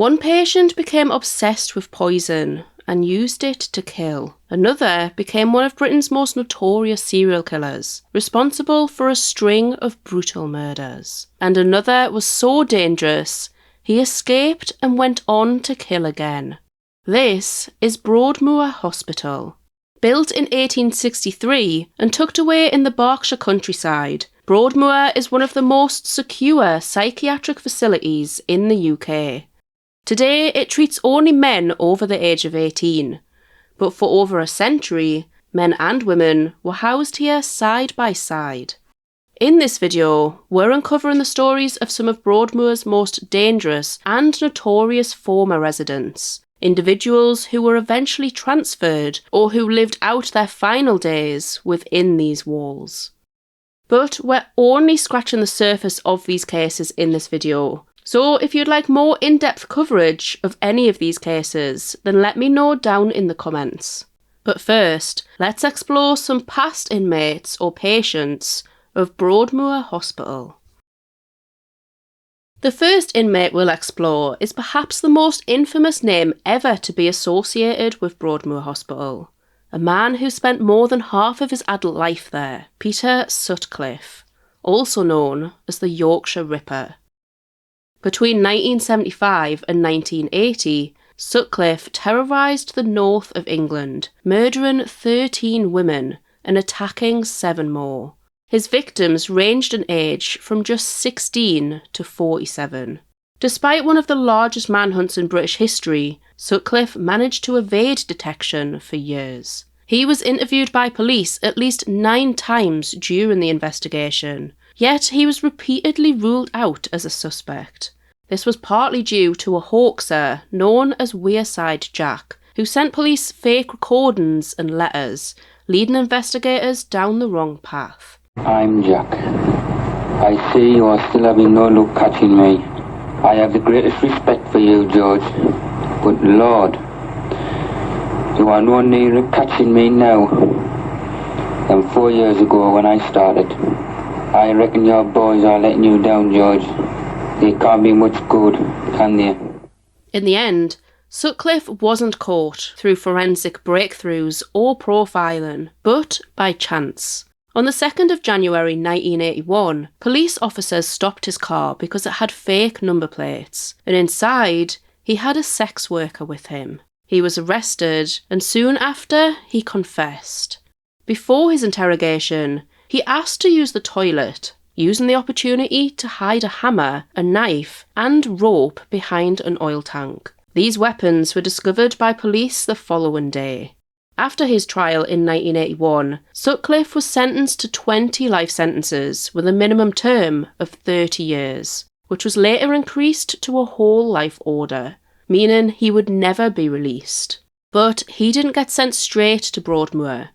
One patient became obsessed with poison and used it to kill. Another became one of Britain's most notorious serial killers, responsible for a string of brutal murders. And another was so dangerous, he escaped and went on to kill again. This is Broadmoor Hospital. Built in 1863 and tucked away in the Berkshire countryside, Broadmoor is one of the most secure psychiatric facilities in the UK. Today, it treats only men over the age of 18, but for over a century, men and women were housed here side by side. In this video, we're uncovering the stories of some of Broadmoor's most dangerous and notorious former residents, individuals who were eventually transferred or who lived out their final days within these walls. But we're only scratching the surface of these cases in this video. So if you'd like more in-depth coverage of any of these cases, then let me know down in the comments. But first, let's explore some past inmates or patients of Broadmoor Hospital. The first inmate we'll explore is perhaps the most infamous name ever to be associated with Broadmoor Hospital. A man who spent more than half of his adult life there, Peter Sutcliffe, also known as the Yorkshire Ripper. Between 1975 and 1980, Sutcliffe terrorised the north of England, murdering 13 women and attacking 7 more. His victims ranged in age from just 16 to 47. Despite one of the largest manhunts in British history, Sutcliffe managed to evade detection for years. He was interviewed by police at least 9 times during the investigation, yet he was repeatedly ruled out as a suspect. This was partly due to a hoaxer known as Wearside Jack, who sent police fake recordings and letters, leading investigators down the wrong path. I'm Jack. I see you are still having no luck catching me. I have the greatest respect for you, George, but Lord, you are no nearer catching me now than 4 years ago when I started. I reckon your boys are letting you down, George. They can't be much good, can they? In the end, Sutcliffe wasn't caught through forensic breakthroughs or profiling, but by chance. On the 2nd of January 1981, police officers stopped his car because it had fake number plates, and inside, he had a sex worker with him. He was arrested, and soon after, he confessed. Before his interrogation, he asked to use the toilet, using the opportunity to hide a hammer, a knife, and rope behind an oil tank. These weapons were discovered by police the following day. After his trial in 1981, Sutcliffe was sentenced to 20 life sentences with a minimum term of 30 years, which was later increased to a whole life order, meaning he would never be released. But he didn't get sent straight to Broadmoor.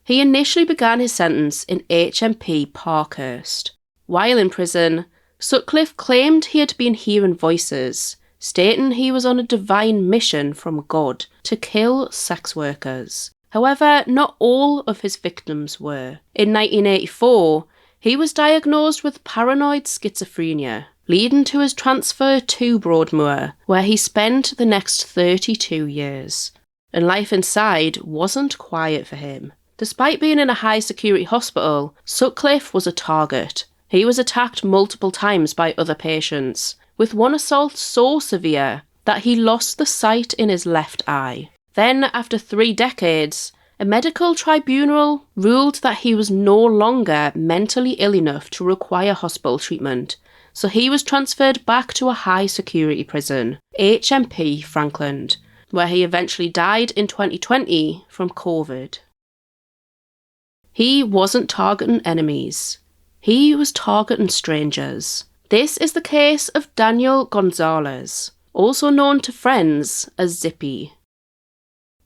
He initially began his sentence in HMP Parkhurst. While in prison, Sutcliffe claimed he had been hearing voices, stating he was on a divine mission from God to kill sex workers. However, not all of his victims were. In 1984, he was diagnosed with paranoid schizophrenia, leading to his transfer to Broadmoor, where he spent the next 32 years. And life inside wasn't quiet for him. Despite being in a high-security hospital, Sutcliffe was a target. He was attacked multiple times by other patients, with one assault so severe that he lost the sight in his left eye. Then, after 3 decades, a medical tribunal ruled that he was no longer mentally ill enough to require hospital treatment, so he was transferred back to a high-security prison, HMP Frankland, where he eventually died in 2020 from COVID. He wasn't targeting enemies. He was targeting strangers. This is the case of Daniel Gonzales, also known to friends as Zippy.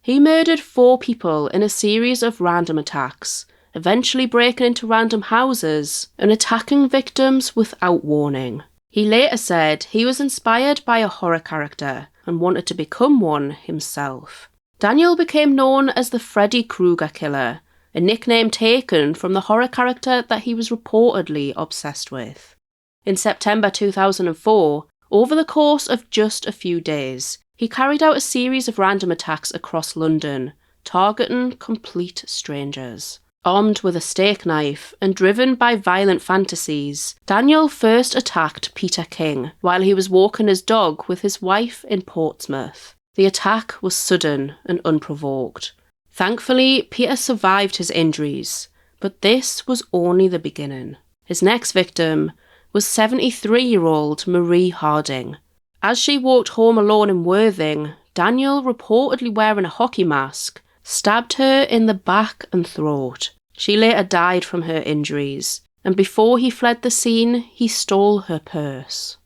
He murdered 4 people in a series of random attacks, eventually breaking into random houses and attacking victims without warning. He later said he was inspired by a horror character and wanted to become one himself. Daniel became known as the Freddy Krueger killer, a nickname taken from the horror character that he was reportedly obsessed with. In September 2004, Over the course of just a few days, he carried out a series of random attacks across London, targeting complete strangers. Armed with a steak knife and driven by violent fantasies, Daniel first attacked Peter King while he was walking his dog with his wife in Portsmouth. The attack was sudden and unprovoked. Thankfully, Peter survived his injuries, but this was only the beginning. His next victim was 73-year-old Marie Harding. As she walked home alone in Worthing, Daniel, reportedly wearing a hockey mask, stabbed her in the back and throat. She later died from her injuries, and before he fled the scene, he stole her purse.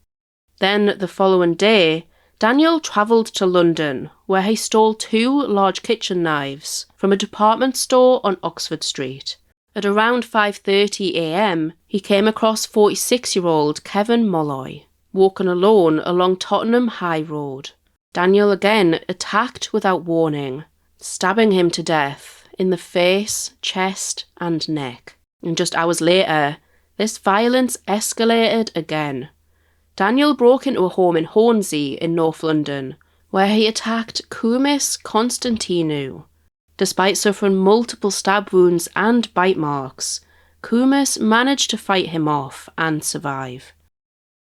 Then, the following day, Daniel travelled to London, where he stole 2 large kitchen knives from a department store on Oxford Street. At around 5:30 a.m, he came across 46-year-old Kevin Molloy, walking alone along Tottenham High Road. Daniel again attacked without warning, stabbing him to death in the face, chest and neck. And just hours later, this violence escalated again. Daniel broke into a home in Hornsey in North London, where he attacked Kumis Constantinou. Despite suffering multiple stab wounds and bite marks, Kumis managed to fight him off and survive.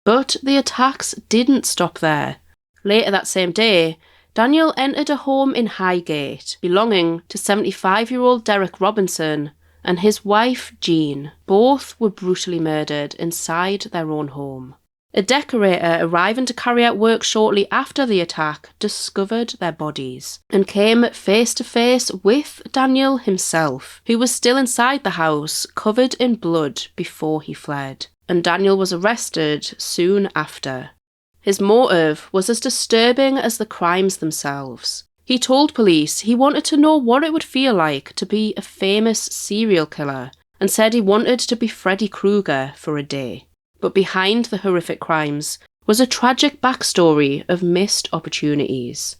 But the attacks didn't stop there. Later that same day, Daniel entered a home in Highgate, belonging to 75-year-old Derek Robinson and his wife Jean. Both were brutally murdered inside their own home. A decorator arriving to carry out work shortly after the attack discovered their bodies and came face to face with Daniel himself, who was still inside the house, covered in blood before he fled. And Daniel was arrested soon after. His motive was as disturbing as the crimes themselves. He told police he wanted to know what it would feel like to be a famous serial killer and said he wanted to be Freddy Krueger for a day. But behind the horrific crimes was a tragic backstory of missed opportunities.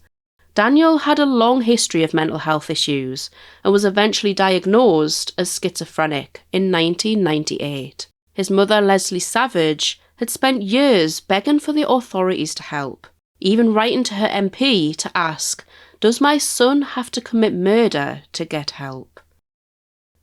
Daniel had a long history of mental health issues and was eventually diagnosed as schizophrenic in 1998. His mother, Leslie Savage, had spent years begging for the authorities to help, even writing to her MP to ask, "Does my son have to commit murder to get help?"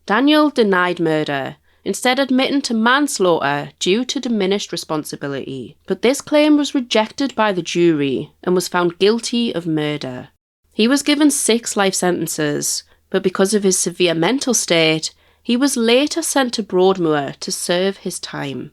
Daniel denied murder, instead admitting to manslaughter due to diminished responsibility, but this claim was rejected by the jury and was found guilty of murder. He was given 6 life sentences, but because of his severe mental state, he was later sent to Broadmoor to serve his time.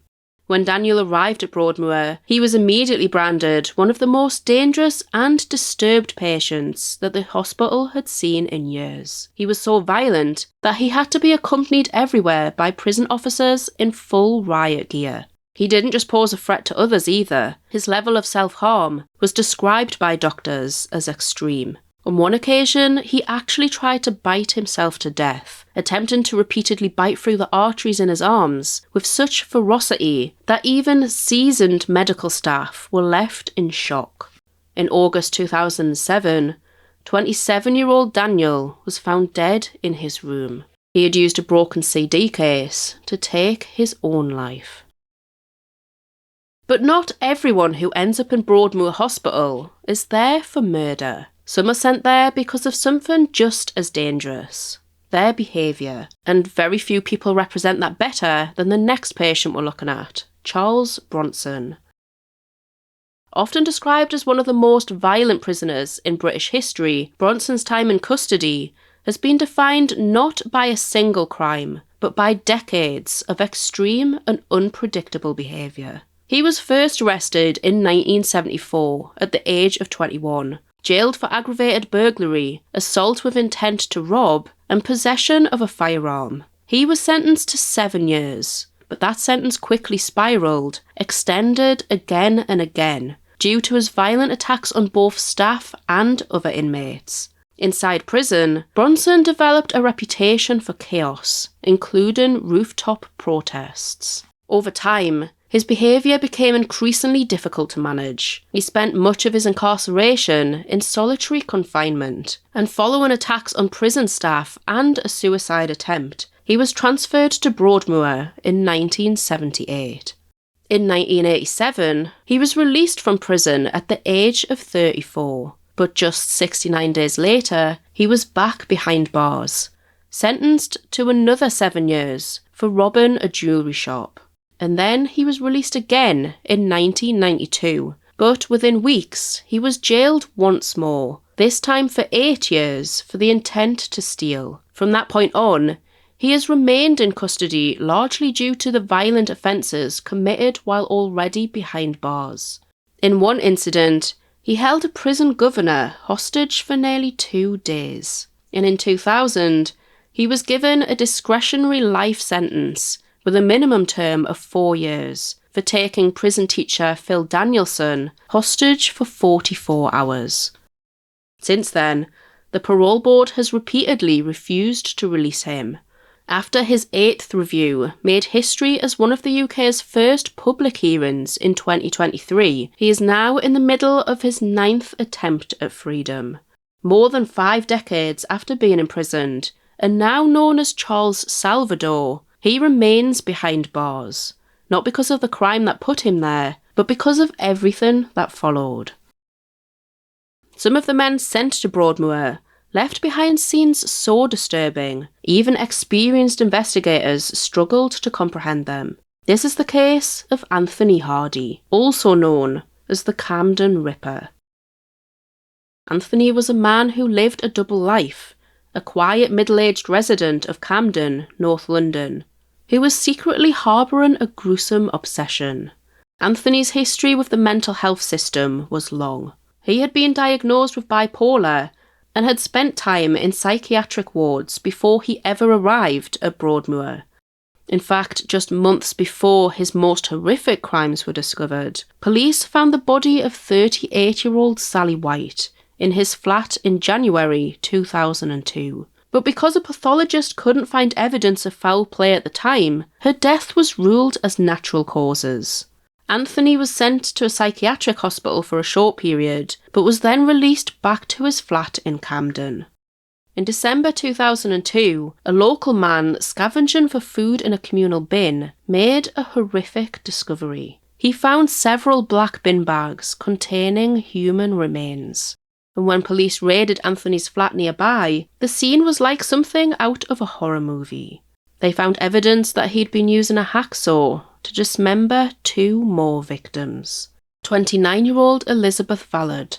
When Daniel arrived at Broadmoor, he was immediately branded one of the most dangerous and disturbed patients that the hospital had seen in years. He was so violent that he had to be accompanied everywhere by prison officers in full riot gear. He didn't just pose a threat to others either. His level of self-harm was described by doctors as extreme. On one occasion, he actually tried to bite himself to death, attempting to repeatedly bite through the arteries in his arms with such ferocity that even seasoned medical staff were left in shock. In August 2007, 27-year-old Daniel was found dead in his room. He had used a broken CD case to take his own life. But not everyone who ends up in Broadmoor Hospital is there for murder. Some are sent there because of something just as dangerous, their behaviour, and very few people represent that better than the next patient we're looking at, Charles Bronson. Often described as one of the most violent prisoners in British history, Bronson's time in custody has been defined not by a single crime, but by decades of extreme and unpredictable behaviour. He was first arrested in 1974 at the age of 21. Jailed for aggravated burglary, assault with intent to rob, and possession of a firearm. He was sentenced to 7 years, but that sentence quickly spiralled, extended again and again, due to his violent attacks on both staff and other inmates. Inside prison, Bronson developed a reputation for chaos, including rooftop protests. Over time, his behaviour became increasingly difficult to manage. He spent much of his incarceration in solitary confinement, and following attacks on prison staff and a suicide attempt, he was transferred to Broadmoor in 1978. In 1987, he was released from prison at the age of 34, but just 69 days later, he was back behind bars, sentenced to another 7 years for robbing a jewellery shop. And then he was released again in 1992, but within weeks he was jailed once more, this time for 8 years for the intent to steal. From that point on, he has remained in custody largely due to the violent offences committed while already behind bars. In one incident, he held a prison governor hostage for nearly 2 days. And in 2000, he was given a discretionary life sentence with a minimum term of 4 years for taking prison teacher Phil Danielson hostage for 44 hours. Since then, the parole board has repeatedly refused to release him. After his 8th review made history as one of the UK's first public hearings in 2023, he is now in the middle of his 9th attempt at freedom. More than 5 decades after being imprisoned, and now known as Charles Salvador, he remains behind bars, not because of the crime that put him there, but because of everything that followed. Some of the men sent to Broadmoor left behind scenes so disturbing, even experienced investigators struggled to comprehend them. This is the case of Anthony Hardy, also known as the Camden Ripper. Anthony was a man who lived a double life, a quiet middle-aged resident of Camden, North London, who was secretly harbouring a gruesome obsession. Anthony's history with the mental health system was long. He had been diagnosed with bipolar and had spent time in psychiatric wards before he ever arrived at Broadmoor. In fact, just months before his most horrific crimes were discovered, police found the body of 38-year-old Sally White in his flat in January 2002. But because a pathologist couldn't find evidence of foul play at the time, her death was ruled as natural causes. Anthony was sent to a psychiatric hospital for a short period, but was then released back to his flat in Camden. In December 2002, a local man scavenging for food in a communal bin made a horrific discovery. He found several black bin bags containing human remains. And when police raided Anthony's flat nearby, the scene was like something out of a horror movie. They found evidence that he'd been using a hacksaw to dismember 2 more victims, 29-year-old Elizabeth Ballard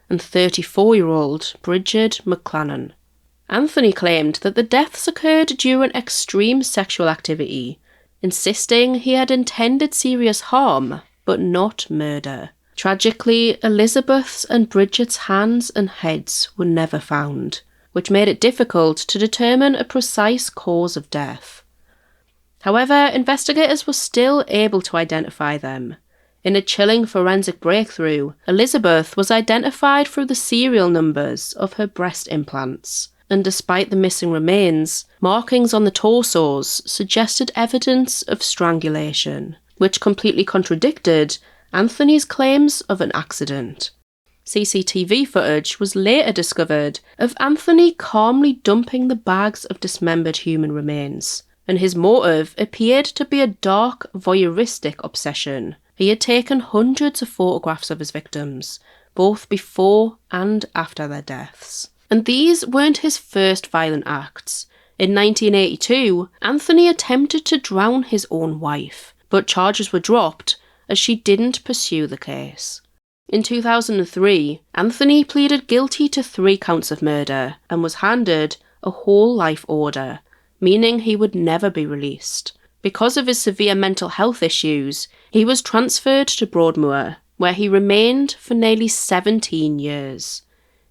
and 34-year-old Bridget McClannon. Anthony claimed that the deaths occurred during extreme sexual activity, insisting he had intended serious harm, but not murder. Tragically, Elizabeth's and Bridget's hands and heads were never found, which made it difficult to determine a precise cause of death. However, investigators were still able to identify them. In a chilling forensic breakthrough, Elizabeth was identified through the serial numbers of her breast implants, and despite the missing remains, markings on the torsos suggested evidence of strangulation, which completely contradicted Anthony's claims of an accident. CCTV footage was later discovered of Anthony calmly dumping the bags of dismembered human remains, and his motive appeared to be a dark, voyeuristic obsession. He had taken hundreds of photographs of his victims, both before and after their deaths. And these weren't his first violent acts. In 1982, Anthony attempted to drown his own wife, but charges were dropped as she didn't pursue the case. In 2003, Anthony pleaded guilty to 3 counts of murder and was handed a whole life order, meaning he would never be released. Because of his severe mental health issues, he was transferred to Broadmoor, where he remained for nearly 17 years.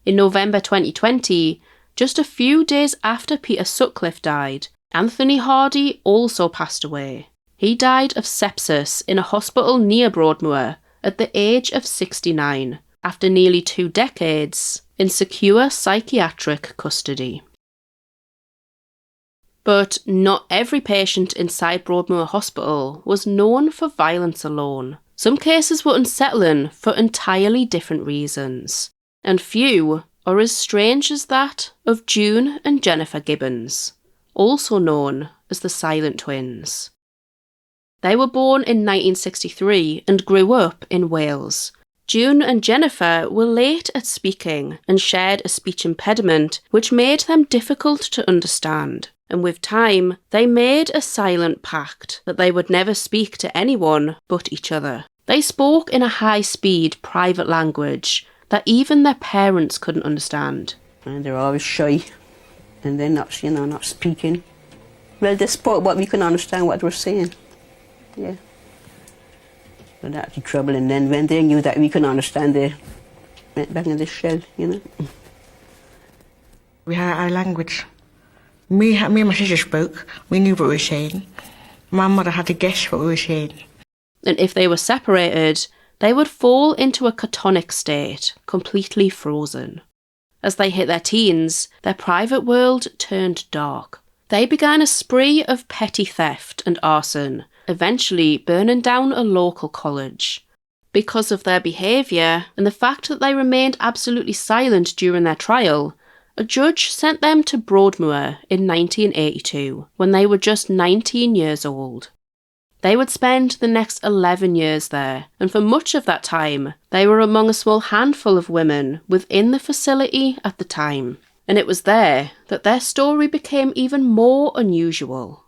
In November 2020, just a few days after Peter Sutcliffe died, Anthony Hardy also passed away. He died of sepsis in a hospital near Broadmoor at the age of 69, after nearly 2 decades in secure psychiatric custody. But not every patient inside Broadmoor Hospital was known for violence alone. Some cases were unsettling for entirely different reasons, and few are as strange as that of June and Jennifer Gibbons, also known as the Silent Twins. They were born in 1963 and grew up in Wales. June and Jennifer were late at speaking and shared a speech impediment which made them difficult to understand. And with time, they made a silent pact that they would never speak to anyone but each other. They spoke in a high-speed, private language that even their parents couldn't understand. And they're always shy, and they're not, not speaking. Well, they spoke, but we couldn't understand what they were saying. Yeah. But that's the trouble. And then when they knew that we couldn't understand, they went back in the shell, We had our language. Me and my sister spoke. We knew what we were saying. My mother had to guess what we were saying. And if they were separated, they would fall into a catonic state, completely frozen. As they hit their teens, their private world turned dark. They began a spree of petty theft and arson, eventually burning down a local college. Because of their behaviour and the fact that they remained absolutely silent during their trial, a judge sent them to Broadmoor in 1982 when they were just 19 years old. They would spend the next 11 years there, and for much of that time, they were among a small handful of women within the facility at the time. And it was there that their story became even more unusual.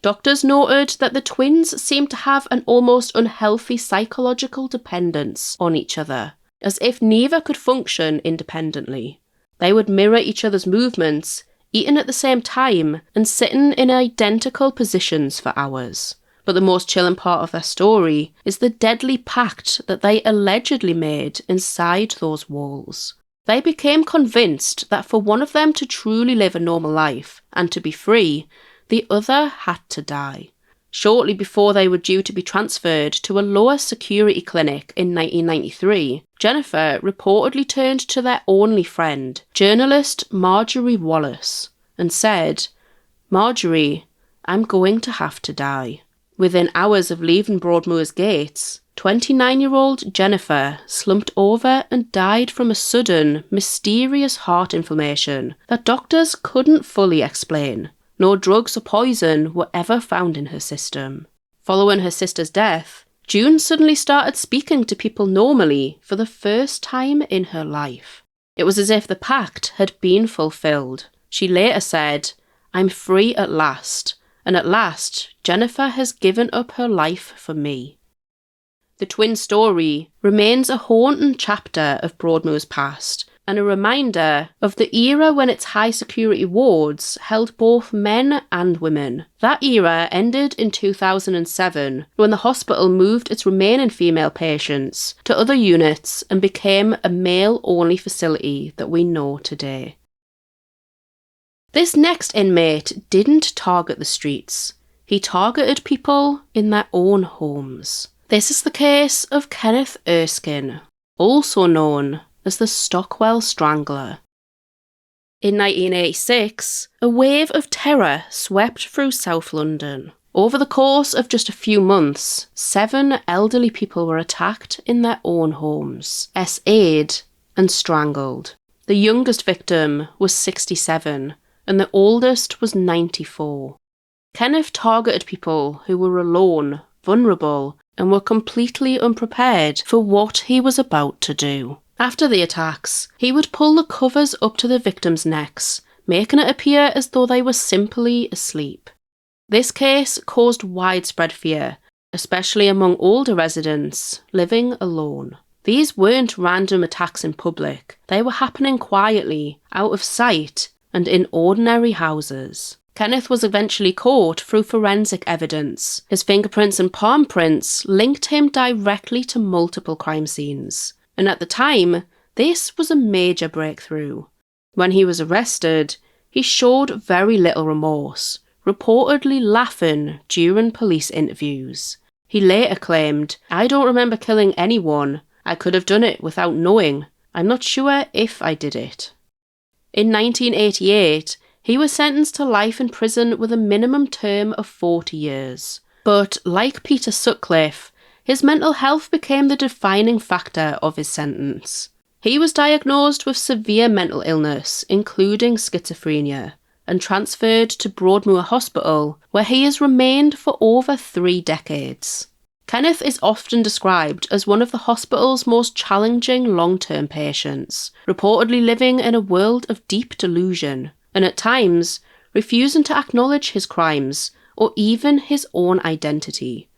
Doctors noted that the twins seemed to have an almost unhealthy psychological dependence on each other, as if neither could function independently. They would mirror each other's movements, eating at the same time, and sitting in identical positions for hours. But the most chilling part of their story is the deadly pact that they allegedly made inside those walls. They became convinced that for one of them to truly live a normal life and to be free, the other had to die. Shortly before they were due to be transferred to a lower security clinic in 1993, Jennifer reportedly turned to their only friend, journalist Marjorie Wallace, and said, "Marjorie, I'm going to have to die." Within hours of leaving Broadmoor's gates, 29-year-old Jennifer slumped over and died from a sudden, mysterious heart inflammation that doctors couldn't fully explain. No drugs or poison were ever found in her system. Following her sister's death, June suddenly started speaking to people normally for the first time in her life. It was as if the pact had been fulfilled. She later said, "I'm free at last, and at last Jennifer has given up her life for me." The twin story remains a haunting chapter of Broadmoor's past, and a reminder of the era when its high-security wards held both men and women. That era ended in 2007, when the hospital moved its remaining female patients to other units and became a male-only facility that we know today. This next inmate didn't target the streets. He targeted people in their own homes. This is the case of Kenneth Erskine, also known as the Stockwell Strangler. In 1986, a wave of terror swept through South London. Over the course of just a few months, 7 elderly people were attacked in their own homes, SA'd and strangled. The youngest victim was 67, and the oldest was 94. Kenneth targeted people who were alone, vulnerable, and were completely unprepared for what he was about to do. After the attacks, he would pull the covers up to the victims' necks, making it appear as though they were simply asleep. This case caused widespread fear, especially among older residents living alone. These weren't random attacks in public, they were happening quietly, out of sight, and in ordinary houses. Kenneth was eventually caught through forensic evidence. His fingerprints and palm prints linked him directly to multiple crime scenes. And at the time, this was a major breakthrough. When he was arrested, he showed very little remorse, reportedly laughing during police interviews. He later claimed, "I don't remember killing anyone. I could have done it without knowing. I'm not sure if I did it." In 1988, he was sentenced to life in prison with a minimum term of 40 years. But like Peter Sutcliffe, his mental health became the defining factor of his sentence. He was diagnosed with severe mental illness, including schizophrenia, and transferred to Broadmoor Hospital, where he has remained for over 3 decades. Kenneth is often described as one of the hospital's most challenging long-term patients, reportedly living in a world of deep delusion, and at times refusing to acknowledge his crimes or even his own identity.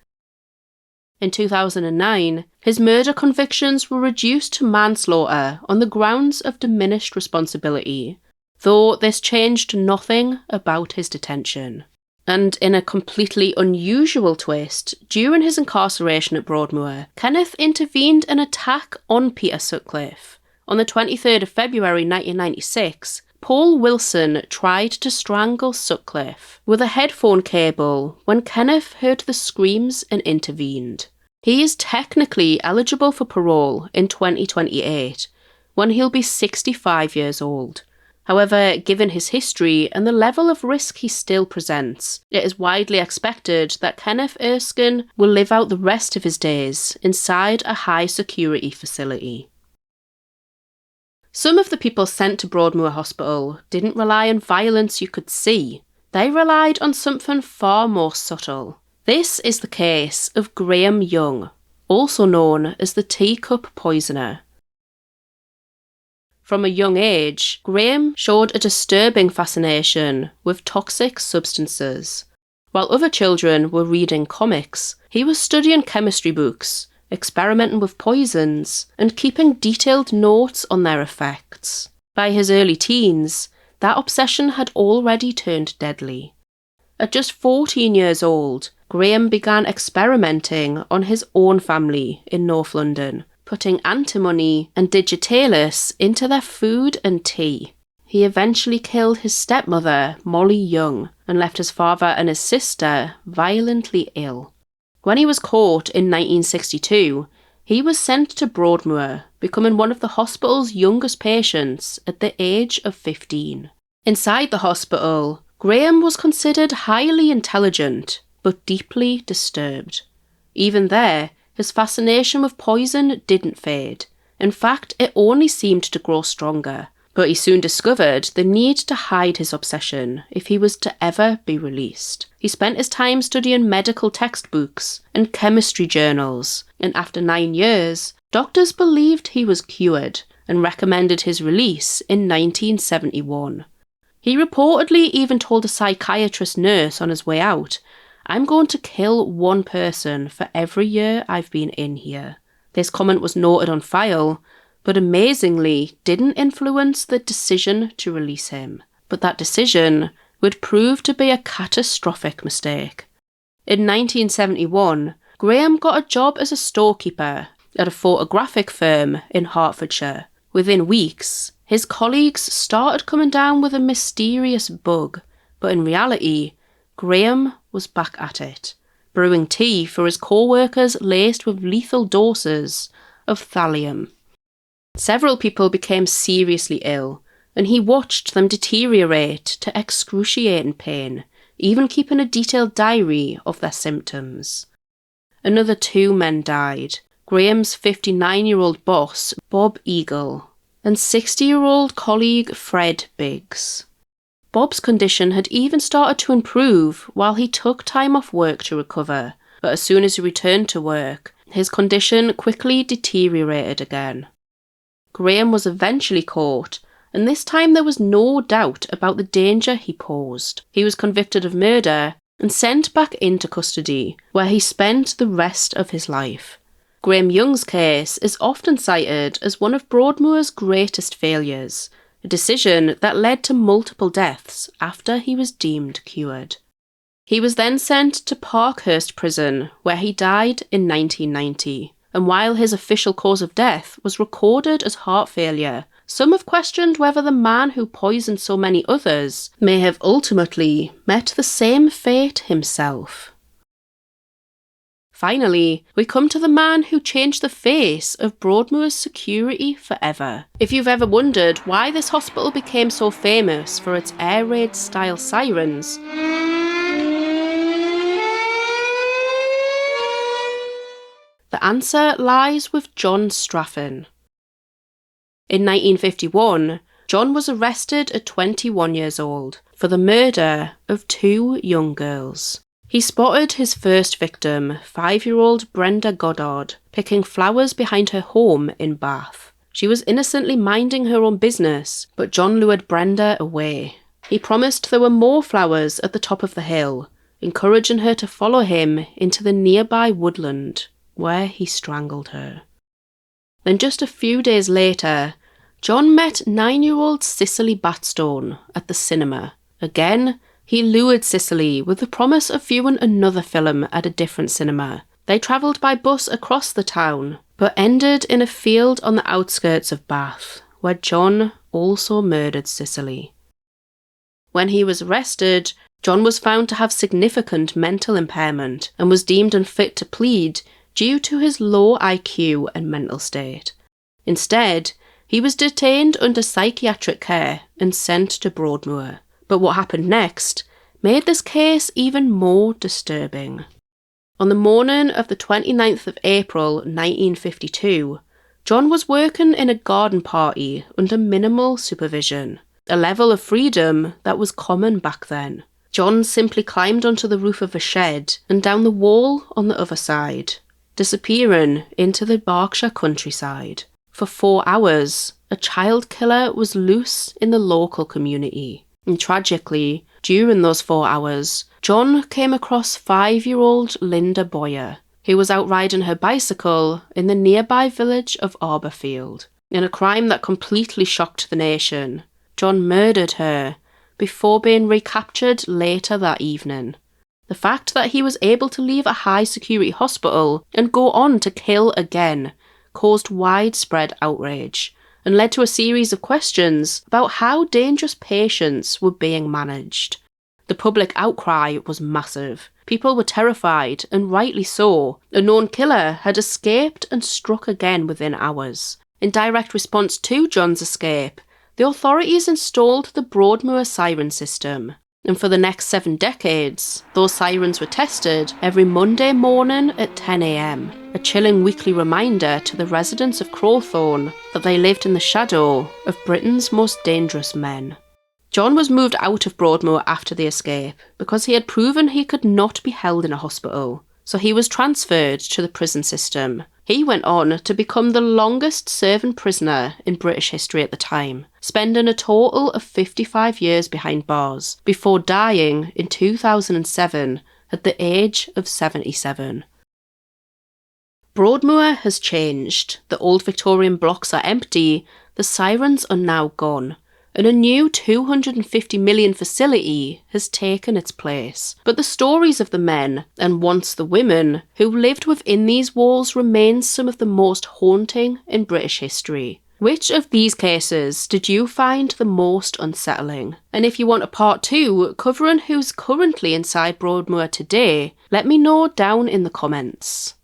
In 2009, his murder convictions were reduced to manslaughter on the grounds of diminished responsibility, though this changed nothing about his detention. And in a completely unusual twist, during his incarceration at Broadmoor, Kenneth intervened an attack on Peter Sutcliffe. On the 23rd of February 1996, Paul Wilson tried to strangle Sutcliffe with a headphone cable when Kenneth heard the screams and intervened. He is technically eligible for parole in 2028, when he'll be 65 years old. However, given his history and the level of risk he still presents, it is widely expected that Kenneth Erskine will live out the rest of his days inside a high-security facility. Some of the people sent to Broadmoor Hospital didn't rely on violence you could see. They relied on something far more subtle. This is the case of Graham Young, also known as the Teacup poisoner. From a young age, Graham showed a disturbing fascination with toxic substances. While other children were reading comics, he was studying chemistry books, experimenting with poisons, and keeping detailed notes on their effects. By his early teens, that obsession had already turned deadly. At just 14 years old, Graham began experimenting on his own family in North London, putting antimony and digitalis into their food and tea. He eventually killed his stepmother, Molly Young, and left his father and his sister violently ill. When he was caught in 1962, he was sent to Broadmoor, becoming one of the hospital's youngest patients at the age of 15. Inside the hospital, Graham was considered highly intelligent, but deeply disturbed. Even there, his fascination with poison didn't fade. In fact, it only seemed to grow stronger. But he soon discovered the need to hide his obsession if he was to ever be released. He spent his time studying medical textbooks and chemistry journals, and after 9 years, doctors believed he was cured and recommended his release in 1971. He reportedly even told a psychiatrist nurse on his way out, "I'm going to kill one person for every year I've been in here." This comment was noted on file, but amazingly didn't influence the decision to release him. But that decision would prove to be a catastrophic mistake. In 1971, Graham got a job as a storekeeper at a photographic firm in Hertfordshire. Within weeks, his colleagues started coming down with a mysterious bug, but in reality, Graham was back at it, brewing tea for his co-workers laced with lethal doses of thallium. Several people became seriously ill, and he watched them deteriorate to excruciating pain, even keeping a detailed diary of their symptoms. Another 2 men died, Graham's 59-year-old boss, Bob Eagle, and 60-year-old colleague Fred Biggs. Bob's condition had even started to improve while he took time off work to recover, but as soon as he returned to work, his condition quickly deteriorated again. Graham was eventually caught, and this time there was no doubt about the danger he posed. He was convicted of murder and sent back into custody, where he spent the rest of his life. Graham Young's case is often cited as one of Broadmoor's greatest failures, a decision that led to multiple deaths after he was deemed cured. He was then sent to Parkhurst Prison, where he died in 1990. And while his official cause of death was recorded as heart failure, some have questioned whether the man who poisoned so many others may have ultimately met the same fate himself. Finally, we come to the man who changed the face of Broadmoor's security forever. If you've ever wondered why this hospital became so famous for its air raid-style sirens, the answer lies with John Straffen. In 1951, John was arrested at 21 years old for for the murder of 2 young girls. He spotted his first victim, 5-year-old Brenda Goddard, picking flowers behind her home in Bath. She was innocently minding her own business, but John lured Brenda away. He promised there were more flowers at the top of the hill, encouraging her to follow him into the nearby woodland, where he strangled her. Then just a few days later, John met 9-year-old Cicely Batstone at the cinema. Again, he lured Cicely with the promise of viewing another film at a different cinema. They travelled by bus across the town, but ended in a field on the outskirts of Bath, where John also murdered Cicely. When he was arrested, John was found to have significant mental impairment and was deemed unfit to plead due to his low IQ and mental state. Instead, he was detained under psychiatric care and sent to Broadmoor. But what happened next made this case even more disturbing. On the morning of the 29th of April 1952, John was working in a garden party under minimal supervision, a level of freedom that was common back then. John simply climbed onto the roof of a shed and down the wall on the other side, disappearing into the Berkshire countryside. For 4 hours, a child killer was loose in the local community. And tragically, during those 4 hours, John came across 5-year-old Linda Boyer, who was out riding her bicycle in the nearby village of Arborfield. In a crime that completely shocked the nation, John murdered her before being recaptured later that evening. The fact that he was able to leave a high-security hospital and go on to kill again caused widespread outrage and led to a series of questions about how dangerous patients were being managed. The public outcry was massive. People were terrified, and rightly so. A known killer had escaped and struck again within hours. In direct response to John's escape, the authorities installed the Broadmoor siren system, and for the next 7 decades, those sirens were tested every Monday morning at 10 a.m, a chilling weekly reminder to the residents of Crowthorne that they lived in the shadow of Britain's most dangerous men. John was moved out of Broadmoor after the escape because he had proven he could not be held in a hospital, so he was transferred to the prison system. He went on to become the longest serving prisoner in British history at the time, spending a total of 55 years behind bars, before dying in 2007 at the age of 77. Broadmoor has changed. The old Victorian blocks are empty, the sirens are now gone, and a new £250 million facility has taken its place. But the stories of the men, and once the women, who lived within these walls remain some of the most haunting in British history. Which of these cases did you find the most unsettling? And if you want a part 2 covering who's currently inside Broadmoor today, let me know down in the comments.